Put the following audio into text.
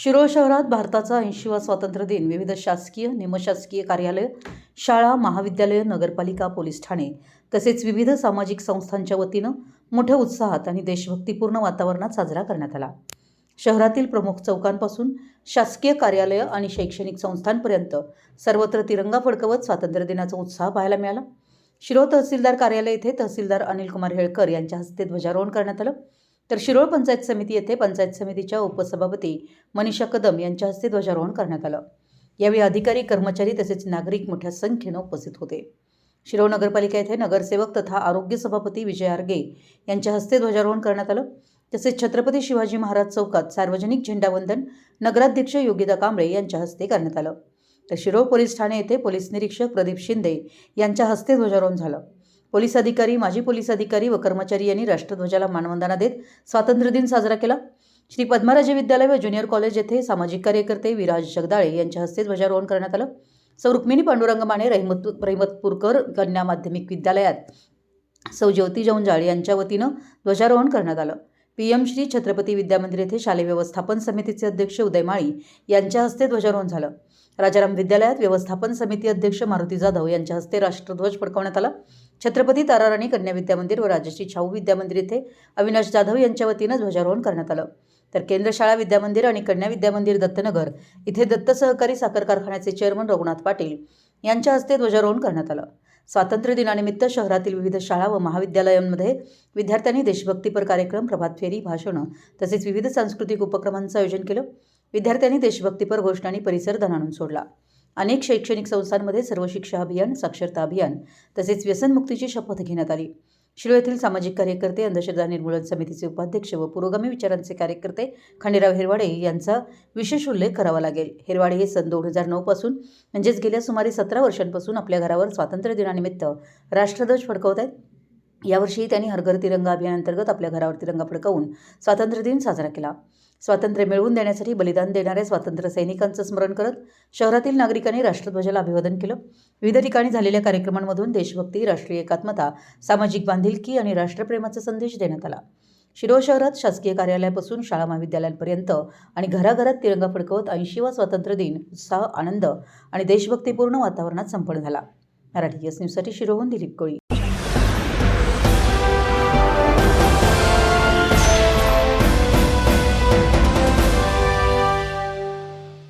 शिरोळ शहरात भारताचा 80वा स्वातंत्र्य दिन विविध शासकीय, निमशासकीय कार्यालय, शाळा, महाविद्यालय, नगरपालिका, पोलीस ठाणे तसेच विविध सामाजिक संस्थांच्या वतीनं मोठ्या उत्साहात आणि देशभक्तीपूर्ण वातावरणात साजरा करण्यात आला। शहरातील प्रमुख चौकांपासून शासकीय कार्यालय आणि शैक्षणिक संस्थांपर्यंत सर्वत्र तिरंगा फडकवत स्वातंत्र्य दिनाचा उत्साह पाहायला मिळाला। शिरोळ तहसीलदार कार्यालय येथे तहसीलदार अनिल कुमार हेळकर यांच्या हस्ते ध्वजारोहण करण्यात आलं। तर शिरोळ पंचायत समिती येथे पंचायत समितीच्या उपसभापती मनीषा कदम यांच्या हस्ते ध्वजारोहण करण्यात आलं। यावेळी अधिकारी, कर्मचारी तसेच नागरिक मोठ्या संख्येने उपस्थित होते। शिरोळ नगरपालिका येथे नगरसेवक तथा आरोग्य सभापती विजय आर्गे यांच्या हस्ते ध्वजारोहण करण्यात आलं। तसेच छत्रपती शिवाजी महाराज चौकात सार्वजनिक झेंडावंदन नगराध्यक्ष योगिता कांबळे यांच्या हस्ते करण्यात आलं। तर शिरोळ पोलीस ठाणे येथे पोलीस निरीक्षक प्रदीप शिंदे यांच्या हस्ते ध्वजारोहण झालं। पोलीस अधिकारी, माजी पोलीस अधिकारी व कर्मचारी यांनी राष्ट्रध्वजाला मानवंदना देत स्वातंत्र्य दिन साजरा केला। श्री पद्मराजे विद्यालय व ज्युनियर कॉलेज येथे सामाजिक कार्यकर्ते विराज जगदाळे यांच्या हस्ते ध्वजारोहण करण्यात आलं। सौ रुक्मिणी पांडुरंग माने रहिमतपूरकर कन्या माध्यमिक विद्यालयात सौ ज्योती जौंजाळ यांच्या वतीनं ध्वजारोहण करण्यात आलं। PM श्री छत्रपती विद्यामंदिर येथे शालेय व्यवस्थापन समितीचे अध्यक्ष उदय माळी यांच्या हस्ते ध्वजारोहण झालं। राजाराम विद्यालयात व्यवस्थापन समिती अध्यक्ष मारुती जाधव यांच्या हस्ते राष्ट्रध्वज फडकवण्यात आला। छत्रपती ताराराणी कन्या विद्यामंदिर व राजश्री छाऊ विद्यामंदिर येथे अविनाश जाधव यांच्या वतीनं ध्वजारोहण करण्यात आलं। तर केंद्र शाळा विद्यामंदिर आणि कन्या विद्यामंदिर दत्तनगर इथे दत्त सहकारी साखर कारखान्याचे चेअरमन रघुनाथ पाटील यांच्या हस्ते ध्वजारोहण करण्यात आलं। स्वातंत्र्य दिनानिमित्त शहरातील विविध शाळा व महाविद्यालयांमध्ये विद्यार्थ्यांनी देशभक्तीपर कार्यक्रम, प्रभात फेरी, भाषणं तसेच विविध सांस्कृतिक उपक्रमांचं आयोजन केलं। विद्यार्थ्यांनी देशभक्तीपर घोषणांनी परिसर दणाणून सोडला। अनेक शैक्षणिक संस्थांमध्ये सर्व शिक्षा अभियान, साक्षरता अभियान तसेच व्यसनमुक्तीची शपथ घेण्यात आली। शिरोळ येथील सामाजिक कार्यकर्ते, अंधश्रद्धा निर्मूलन समितीचे उपाध्यक्ष व पुरोगामी विचारांचे कार्यकर्ते खंडेराव हिरवाडे यांचा विशेष उल्लेख करावा लागेल। हिरवाडे हे सन 2009 पासून म्हणजेच गेल्या सुमारे 17 वर्षांपासून आपल्या घरावर स्वातंत्र्य दिनानिमित्त राष्ट्रध्वज फडकवत आहेत। यावर्षी त्यांनी हर घर तिरंगा अभियानांतर्गत आपल्या घरावर तिरंगा फडकवून स्वातंत्र्य दिन साजरा केला। स्वातंत्र्य मिळवून देण्यासाठी बलिदान देणाऱ्या स्वातंत्र्य सैनिकांचं स्मरण करत शहरातील नागरिकांनी राष्ट्रध्वजाला अभिवादन केलं। विविध ठिकाणी झालेल्या कार्यक्रमांमधून देशभक्ती, राष्ट्रीय एकात्मता, सामाजिक बांधिलकी आणि राष्ट्रप्रेमाचा संदेश देण्यात आला। शिरोळ शहरात शासकीय कार्यालयापासून शाळा महाविद्यालयांपर्यंत आणि घराघरात तिरंगा फडकवत 80वा स्वातंत्र्य दिन उत्साह, आनंद आणि देशभक्तीपूर्ण वातावरणात संपन्न झाला। मराठी न्यूजसाठी शिरोळहून दिलीप कोळी।